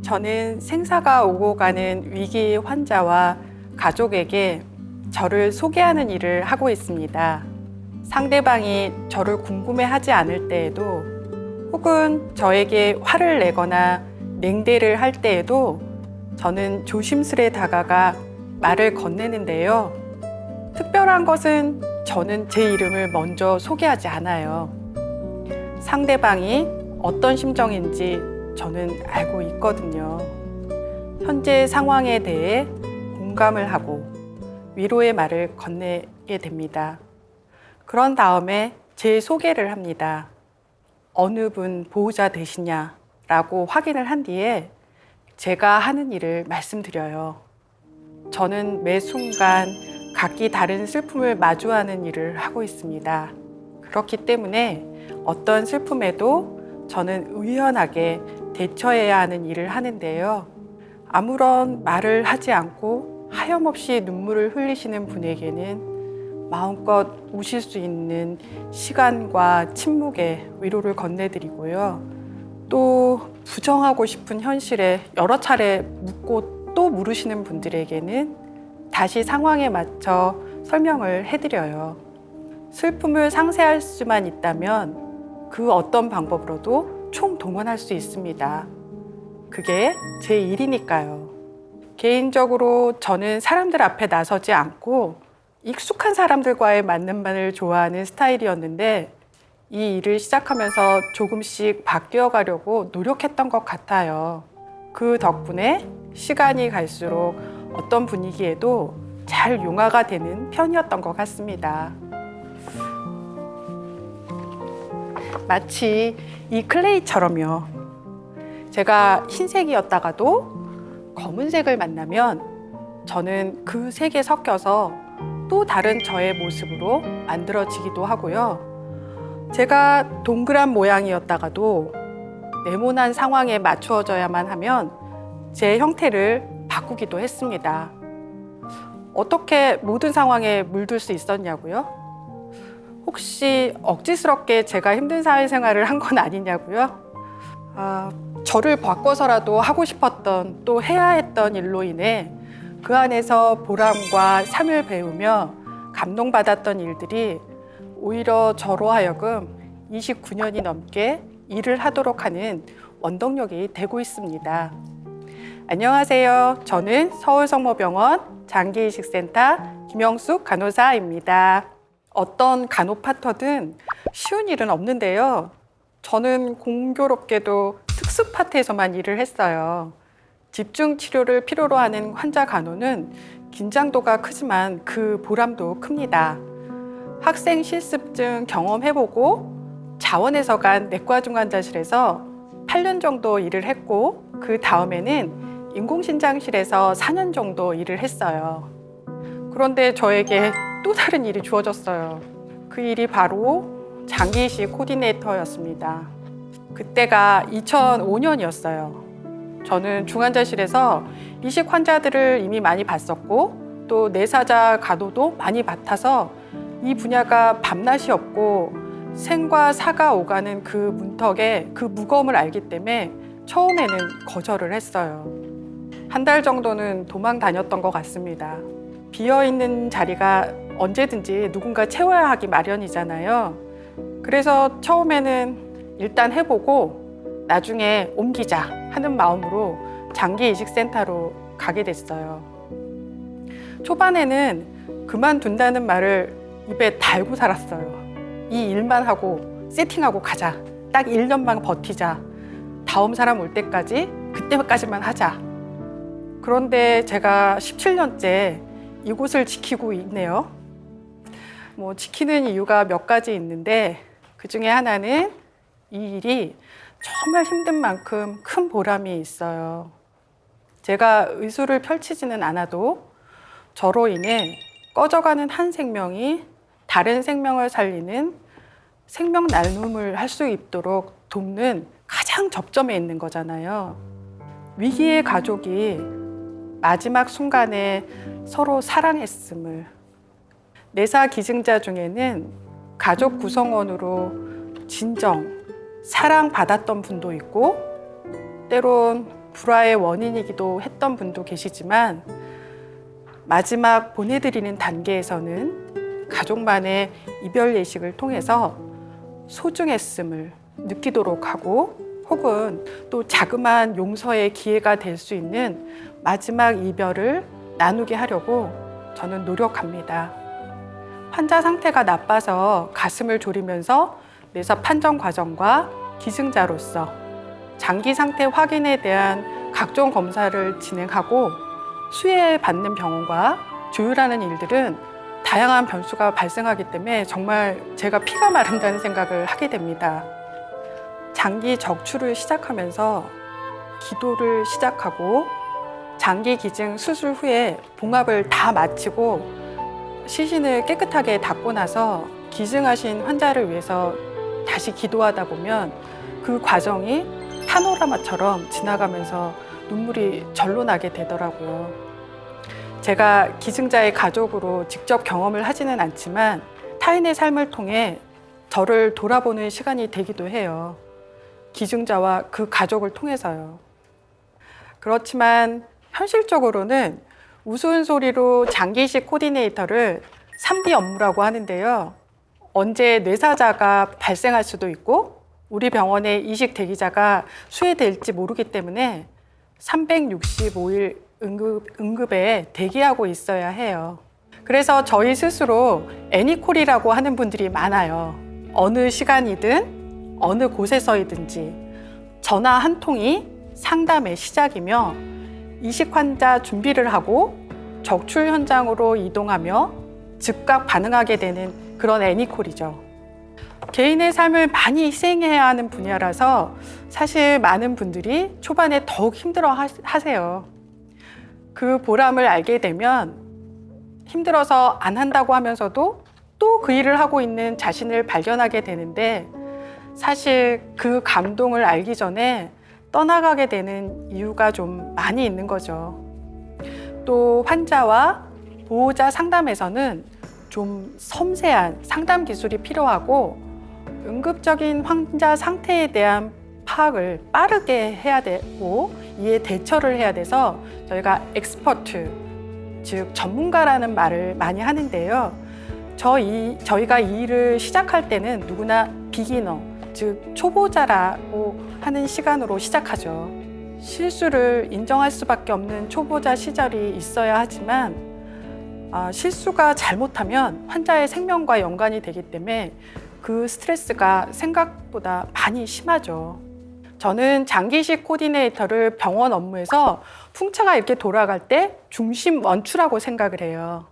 저는 생사가 오고 가는 위기 환자와 가족에게 저를 소개하는 일을 하고 있습니다. 상대방이 저를 궁금해하지 않을 때에도 혹은 저에게 화를 내거나 냉대를 할 때에도 저는 조심스레 다가가 말을 건네는데요. 특별한 것은 저는 제 이름을 먼저 소개하지 않아요. 상대방이 어떤 심정인지 저는 알고 있거든요. 현재 상황에 대해 공감을 하고 위로의 말을 건네게 됩니다. 그런 다음에 제 소개를 합니다. 어느 분 보호자 되시냐라고 확인을 한 뒤에 제가 하는 일을 말씀드려요. 저는 매 순간 각기 다른 슬픔을 마주하는 일을 하고 있습니다. 그렇기 때문에 어떤 슬픔에도 저는 의연하게 대처해야 하는 일을 하는데요. 아무런 말을 하지 않고 하염없이 눈물을 흘리시는 분에게는 마음껏 우실 수 있는 시간과 침묵의 위로를 건네드리고요. 또 부정하고 싶은 현실에 여러 차례 묻고 또 물으시는 분들에게는 다시 상황에 맞춰 설명을 해드려요. 슬픔을 상쇄할 수만 있다면 그 어떤 방법으로도 총동원할 수 있습니다. 그게 제 일이니까요. 개인적으로 저는 사람들 앞에 나서지 않고 익숙한 사람들과의 만남만을 좋아하는 스타일이었는데 이 일을 시작하면서 조금씩 바뀌어 가려고 노력했던 것 같아요. 그 덕분에 시간이 갈수록 어떤 분위기에도 잘 융화가 되는 편이었던 것 같습니다. 마치 이 클레이처럼요. 제가 흰색이었다가도 검은색을 만나면 저는 그 색에 섞여서 또 다른 저의 모습으로 만들어지기도 하고요. 제가 동그란 모양이었다가도 네모난 상황에 맞추어져야만 하면 제 형태를 바꾸기도 했습니다. 어떻게 모든 상황에 물들 수 있었냐고요? 혹시 억지스럽게 제가 힘든 사회생활을 한 건 아니냐고요? 저를 바꿔서라도 하고 싶었던 또 해야 했던 일로 인해 그 안에서 보람과 삶을 배우며 감동받았던 일들이 오히려 저로 하여금 29년이 넘게 일을 하도록 하는 원동력이 되고 있습니다. 안녕하세요. 저는 서울성모병원 장기이식센터 김영숙 간호사입니다. 어떤 간호파터든 쉬운 일은 없는데요. 저는 공교롭게도 특수 파트에서만 일을 했어요. 집중 치료를 필요로 하는 환자 간호는 긴장도가 크지만 그 보람도 큽니다. 학생 실습증 경험해보고 자원에서 간 내과 중환자실에서 8년 정도 일을 했고 그 다음에는 인공신장실에서 4년 정도 일을 했어요. 그런데 저에게 또 다른 일이 주어졌어요. 그 일이 바로 장기이식 코디네이터였습니다. 그때가 2005년이었어요. 저는 중환자실에서 이식 환자들을 이미 많이 봤었고 또 내사자 간호도 많이 맡아서 이 분야가 밤낮이 없고 생과 사가 오가는 그 문턱에 그 무거움을 알기 때문에 처음에는 거절을 했어요. 한 달 정도는 도망 다녔던 것 같습니다. 비어있는 자리가 언제든지 누군가 채워야 하기 마련이잖아요. 그래서 처음에는 일단 해보고 나중에 옮기자 하는 마음으로 장기이식센터로 가게 됐어요. 초반에는 그만둔다는 말을 입에 달고 살았어요. 이 일만 하고 세팅하고 가자. 딱 1년만 버티자. 다음 사람 올 때까지 그때까지만 하자. 그런데 제가 17년째 이곳을 지키고 있네요. 지키는 이유가 몇 가지 있는데 그 중에 하나는 이 일이 정말 힘든 만큼 큰 보람이 있어요. 제가 의술을 펼치지는 않아도 저로 인해 꺼져가는 한 생명이 다른 생명을 살리는 생명 나눔을 할 수 있도록 돕는 가장 접점에 있는 거잖아요. 위기의 가족이 마지막 순간에 서로 사랑했음을, 내사 기증자 중에는 가족 구성원으로 진정, 사랑받았던 분도 있고 때론 불화의 원인이기도 했던 분도 계시지만 마지막 보내드리는 단계에서는 가족만의 이별 예식을 통해서 소중했음을 느끼도록 하고 혹은 또 자그마한 용서의 기회가 될 수 있는 마지막 이별을 나누게 하려고 저는 노력합니다. 환자 상태가 나빠서 가슴을 졸이면서 뇌사 판정 과정과 기증자로서 장기 상태 확인에 대한 각종 검사를 진행하고 수혜받는 병원과 조율하는 일들은 다양한 변수가 발생하기 때문에 정말 제가 피가 마른다는 생각을 하게 됩니다. 장기 적출을 시작하면서 기도를 시작하고 장기 기증 수술 후에 봉합을 다 마치고 시신을 깨끗하게 닦고 나서 기증하신 환자를 위해서 다시 기도하다 보면 그 과정이 파노라마처럼 지나가면서 눈물이 절로 나게 되더라고요. 제가 기증자의 가족으로 직접 경험을 하지는 않지만 타인의 삶을 통해 저를 돌아보는 시간이 되기도 해요. 기증자와 그 가족을 통해서요. 그렇지만 현실적으로는 우스운 소리로 장기이식 코디네이터를 3B 업무라고 하는데요. 언제 뇌사자가 발생할 수도 있고 우리 병원의 이식 대기자가 수혜될지 모르기 때문에 365일 응급에 대기하고 있어야 해요. 그래서 저희 스스로 애니콜이라고 하는 분들이 많아요. 어느 시간이든 어느 곳에서이든지 전화 한 통이 상담의 시작이며 이식 환자 준비를 하고 적출 현장으로 이동하며 즉각 반응하게 되는 그런 애니콜이죠. 개인의 삶을 많이 희생해야 하는 분야라서 사실 많은 분들이 초반에 더욱 힘들어 하세요. 그 보람을 알게 되면 힘들어서 안 한다고 하면서도 또 그 일을 하고 있는 자신을 발견하게 되는데 사실 그 감동을 알기 전에 떠나가게 되는 이유가 좀 많이 있는 거죠. 또 환자와 보호자 상담에서는 좀 섬세한 상담 기술이 필요하고 응급적인 환자 상태에 대한 파악을 빠르게 해야 되고 이에 대처를 해야 돼서 저희가 엑스퍼트, 즉 전문가라는 말을 많이 하는데요. 저희가 이 일을 시작할 때는 누구나 비기너, 즉 초보자라고 하는 시간으로 시작하죠. 실수를 인정할 수밖에 없는 초보자 시절이 있어야 하지만 실수가 잘못하면 환자의 생명과 연관이 되기 때문에 그 스트레스가 생각보다 많이 심하죠. 저는 장기이식 코디네이터를 병원 업무에서 풍차가 이렇게 돌아갈 때 중심 원추라고 생각을 해요.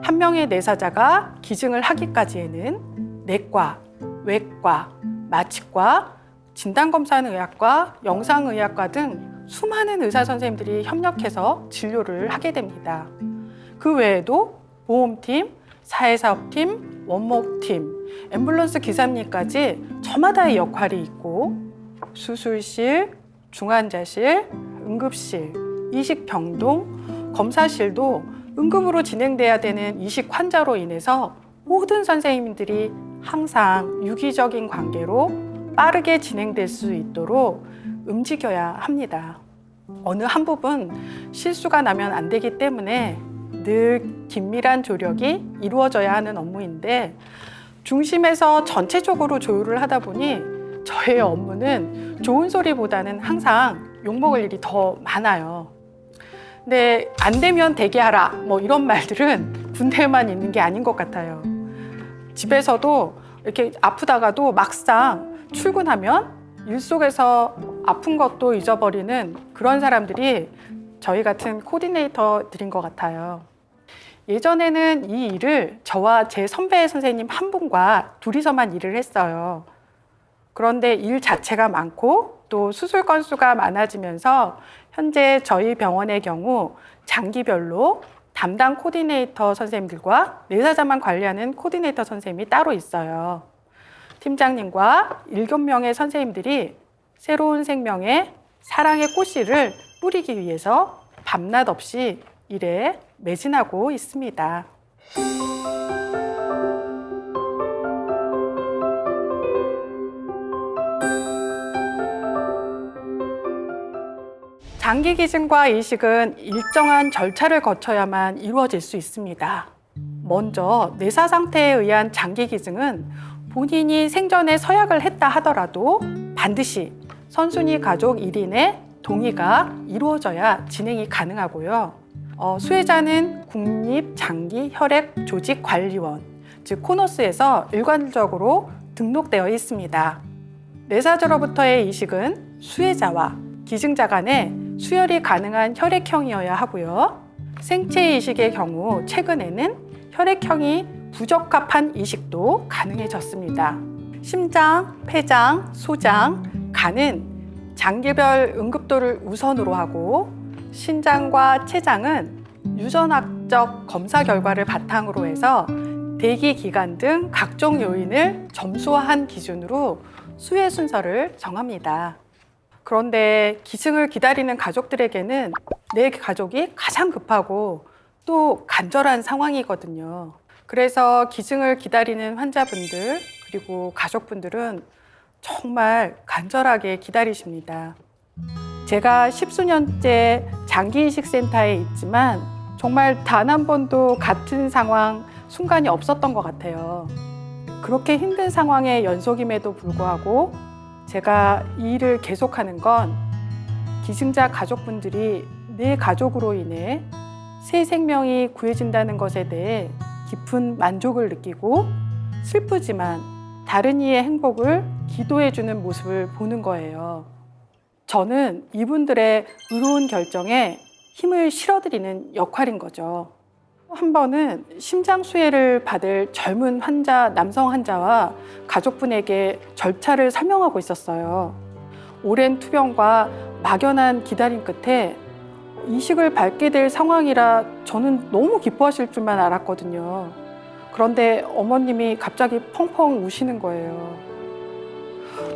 한 명의 내사자가 기증을 하기까지에는 내과, 외과, 마취과, 진단검사하는 의학과, 영상의학과 등 수많은 의사 선생님들이 협력해서 진료를 하게 됩니다. 그 외에도 보험팀, 사회사업팀, 원목팀, 앰뷸런스 기사님까지 저마다의 역할이 있고 수술실, 중환자실, 응급실, 이식병동, 검사실도 응급으로 진행돼야 되는 이식 환자로 인해서 모든 선생님들이 항상 유기적인 관계로 빠르게 진행될 수 있도록 움직여야 합니다. 어느 한 부분 실수가 나면 안 되기 때문에 늘 긴밀한 조력이 이루어져야 하는 업무인데 중심에서 전체적으로 조율을 하다 보니 저의 업무는 좋은 소리보다는 항상 욕먹을 일이 더 많아요. 근데 안 되면 대기하라 뭐 이런 말들은 군대에만 있는 게 아닌 것 같아요. 집에서도 이렇게 아프다가도 막상 출근하면 일 속에서 아픈 것도 잊어버리는 그런 사람들이 저희 같은 코디네이터들인 것 같아요. 예전에는 이 일을 저와 제 선배 선생님 한 분과 둘이서만 일을 했어요. 그런데 일 자체가 많고 또 수술 건수가 많아지면서 현재 저희 병원의 경우 장기별로 담당 코디네이터 선생님들과 내사자만 관리하는 코디네이터 선생님이 따로 있어요. 팀장님과 7명의 선생님들이 새로운 생명에 사랑의 꽃씨를 뿌리기 위해서 밤낮 없이 일에 매진하고 있습니다. 장기 기증과 이식은 일정한 절차를 거쳐야만 이루어질 수 있습니다. 먼저 내사 상태에 의한 장기 기증은 본인이 생전에 서약을 했다 하더라도 반드시 선순위 가족 1인의 동의가 이루어져야 진행이 가능하고요. 수혜자는 국립장기혈액조직관리원, 즉 코너스에서 일괄적으로 등록되어 있습니다. 내사자로부터의 이식은 수혜자와 기증자 간에 수혈이 가능한 혈액형이어야 하고요. 생체 이식의 경우 최근에는 혈액형이 부적합한 이식도 가능해졌습니다. 심장, 폐장, 소장, 간은 장기별 응급도를 우선으로 하고 신장과 췌장은 유전학적 검사 결과를 바탕으로 해서 대기 기간 등 각종 요인을 점수화한 기준으로 수혜 순서를 정합니다. 그런데 기증을 기다리는 가족들에게는 내 가족이 가장 급하고 또 간절한 상황이거든요. 그래서 기증을 기다리는 환자분들 그리고 가족분들은 정말 간절하게 기다리십니다. 제가 십수년째 장기이식센터에 있지만 정말 단 한 번도 같은 상황, 순간이 없었던 것 같아요. 그렇게 힘든 상황의 연속임에도 불구하고 제가 이 일을 계속하는 건 기증자 가족분들이 내 가족으로 인해 새 생명이 구해진다는 것에 대해 깊은 만족을 느끼고 슬프지만 다른 이의 행복을 기도해주는 모습을 보는 거예요. 저는 이분들의 의로운 결정에 힘을 실어드리는 역할인 거죠. 한 번은 심장 수혜를 받을 젊은 환자, 남성 환자와 가족분에게 절차를 설명하고 있었어요. 오랜 투병과 막연한 기다림 끝에 이식을 밟게 될 상황이라 저는 너무 기뻐하실 줄만 알았거든요. 그런데 어머님이 갑자기 펑펑 우시는 거예요.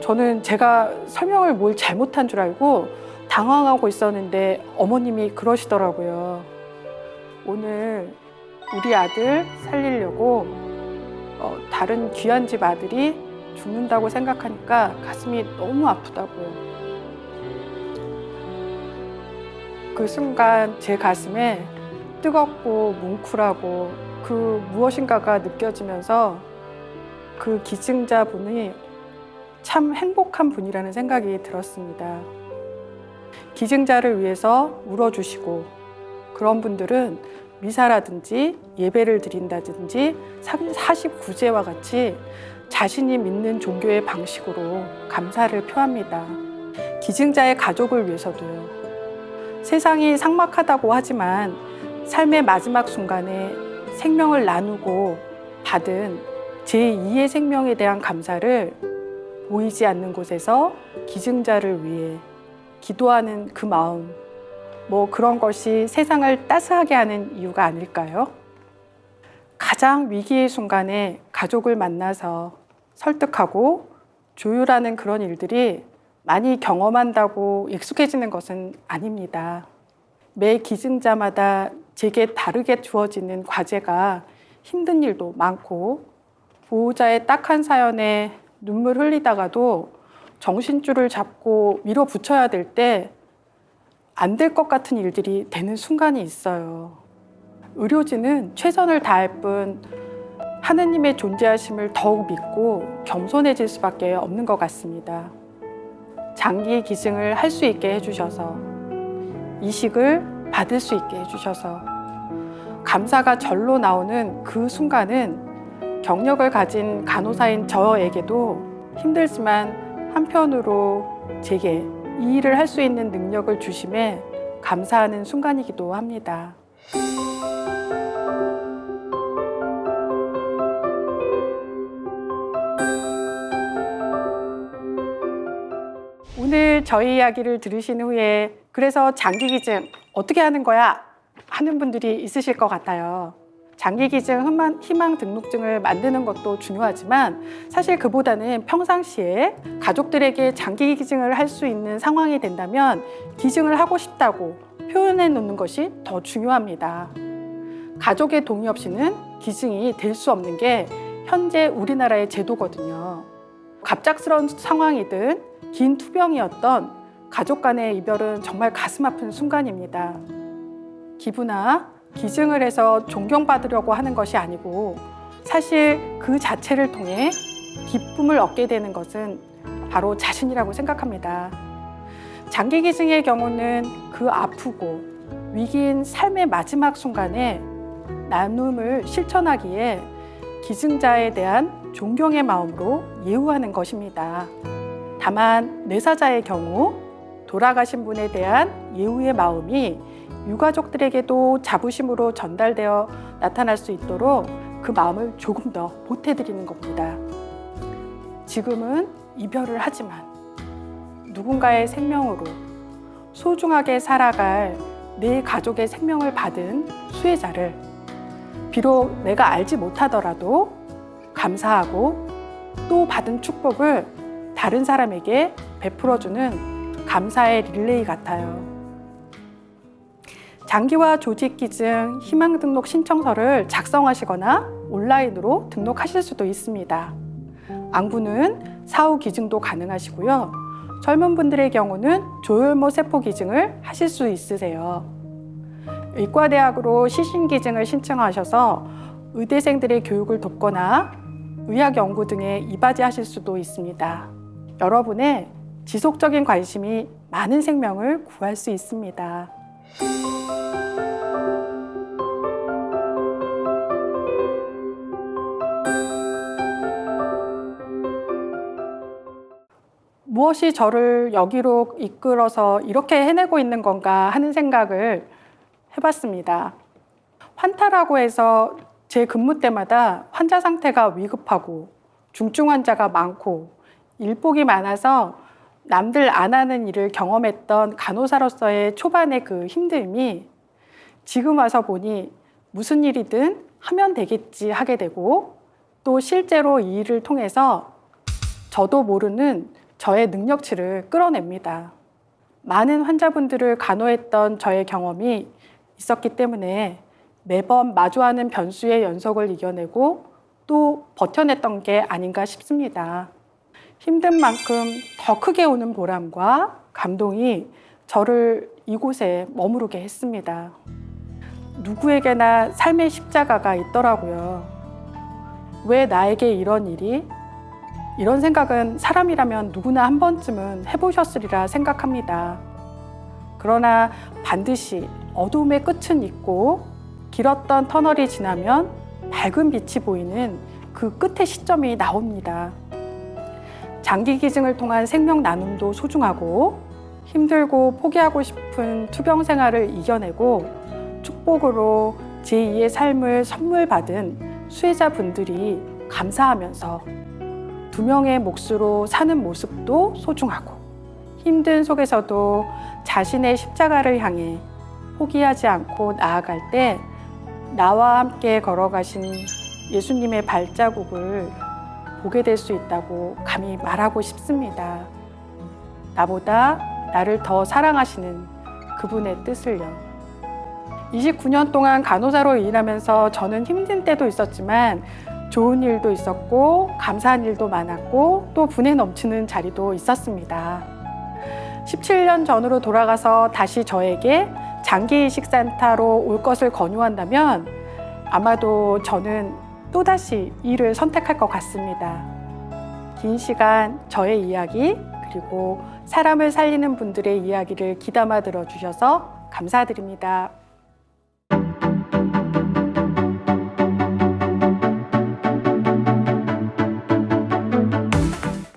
저는 제가 설명을 뭘 잘못한 줄 알고 당황하고 있었는데 어머님이 그러시더라고요. 오늘 우리 아들 살리려고 다른 귀한 집 아들이 죽는다고 생각하니까 가슴이 너무 아프다고요. 그 순간 제 가슴에 뜨겁고 뭉클하고 그 무엇인가가 느껴지면서 그 기증자분이 참 행복한 분이라는 생각이 들었습니다. 기증자를 위해서 울어주시고 그런 분들은 미사라든지 예배를 드린다든지 49제와 같이 자신이 믿는 종교의 방식으로 감사를 표합니다. 기증자의 가족을 위해서도요. 세상이 삭막하다고 하지만 삶의 마지막 순간에 생명을 나누고 받은 제2의 생명에 대한 감사를 보이지 않는 곳에서 기증자를 위해 기도하는 그 마음, 그런 것이 세상을 따스하게 하는 이유가 아닐까요? 가장 위기의 순간에 가족을 만나서 설득하고 조율하는 그런 일들이 많이 경험한다고 익숙해지는 것은 아닙니다. 매 기증자마다 제게 다르게 주어지는 과제가 힘든 일도 많고 보호자의 딱한 사연에 눈물 흘리다가도 정신줄을 잡고 밀어붙여야 될 때 안 될 것 같은 일들이 되는 순간이 있어요. 의료진은 최선을 다할 뿐 하느님의 존재하심을 더욱 믿고 겸손해질 수밖에 없는 것 같습니다. 장기 기증을 할 수 있게 해주셔서 이식을 받을 수 있게 해주셔서 감사가 절로 나오는 그 순간은 경력을 가진 간호사인 저에게도 힘들지만 한편으로 제게 이 일을 할 수 있는 능력을 주심에 감사하는 순간이기도 합니다. 오늘 저희 이야기를 들으신 후에 그래서 장기 기증 어떻게 하는 거야? 하는 분들이 있으실 것 같아요. 장기 기증 희망 등록증을 만드는 것도 중요하지만 사실 그보다는 평상시에 가족들에게 장기 기증을 할 수 있는 상황이 된다면 기증을 하고 싶다고 표현해 놓는 것이 더 중요합니다. 가족의 동의 없이는 기증이 될 수 없는 게 현재 우리나라의 제도거든요. 갑작스러운 상황이든 긴 투병이었던 가족 간의 이별은 정말 가슴 아픈 순간입니다. 기부나 기증을 해서 존경받으려고 하는 것이 아니고 사실 그 자체를 통해 기쁨을 얻게 되는 것은 바로 자신이라고 생각합니다. 장기 기증의 경우는 그 아프고 위기인 삶의 마지막 순간에 나눔을 실천하기에 기증자에 대한 존경의 마음으로 예우하는 것입니다. 다만 뇌사자의 경우 돌아가신 분에 대한 예우의 마음이 유가족들에게도 자부심으로 전달되어 나타날 수 있도록 그 마음을 조금 더 보태드리는 겁니다. 지금은 이별을 하지만 누군가의 생명으로 소중하게 살아갈 내 가족의 생명을 받은 수혜자를 비록 내가 알지 못하더라도 감사하고 또 받은 축복을 다른 사람에게 베풀어주는 감사의 릴레이 같아요. 장기와 조직 기증 희망 등록 신청서를 작성하시거나 온라인으로 등록하실 수도 있습니다. 안구는 사후 기증도 가능하시고요. 젊은 분들의 경우는 조혈모 세포 기증을 하실 수 있으세요. 의과대학으로 시신 기증을 신청하셔서 의대생들의 교육을 돕거나 의학 연구 등에 이바지하실 수도 있습니다. 여러분의 지속적인 관심이 많은 생명을 구할 수 있습니다. 무엇이 저를 여기로 이끌어서 이렇게 해내고 있는 건가 하는 생각을 해봤습니다. 환타라고 해서 제 근무 때마다 환자 상태가 위급하고 중증 환자가 많고 일복이 많아서 남들 안 하는 일을 경험했던 간호사로서의 초반의 그 힘듦이 지금 와서 보니 무슨 일이든 하면 되겠지 하게 되고 또 실제로 이 일을 통해서 저도 모르는 저의 능력치를 끌어냅니다. 많은 환자분들을 간호했던 저의 경험이 있었기 때문에 매번 마주하는 변수의 연속을 이겨내고 또 버텨냈던 게 아닌가 싶습니다. 힘든 만큼 더 크게 오는 보람과 감동이 저를 이곳에 머무르게 했습니다. 누구에게나 삶의 십자가가 있더라고요. 왜 나에게 이런 일이? 이런 생각은 사람이라면 누구나 한 번쯤은 해보셨으리라 생각합니다. 그러나 반드시 어둠의 끝은 있고 길었던 터널이 지나면 밝은 빛이 보이는 그 끝의 시점이 나옵니다. 장기 기증을 통한 생명 나눔도 소중하고 힘들고 포기하고 싶은 투병 생활을 이겨내고 축복으로 제2의 삶을 선물 받은 수혜자분들이 감사하면서 두 명의 몫으로 사는 모습도 소중하고 힘든 속에서도 자신의 십자가를 향해 포기하지 않고 나아갈 때 나와 함께 걸어가신 예수님의 발자국을 보게 될 수 있다고 감히 말하고 싶습니다. 나보다 나를 더 사랑하시는 그분의 뜻을요. 29년 동안 간호사로 일하면서 저는 힘든 때도 있었지만 좋은 일도 있었고 감사한 일도 많았고 또 분에 넘치는 자리도 있었습니다. 17년 전으로 돌아가서 다시 저에게 장기 이식 산타로 올 것을 권유한다면 아마도 저는 또다시 이 일을 선택할 것 같습니다. 긴 시간 저의 이야기 그리고 사람을 살리는 분들의 이야기를 귀담아 들어주셔서 감사드립니다.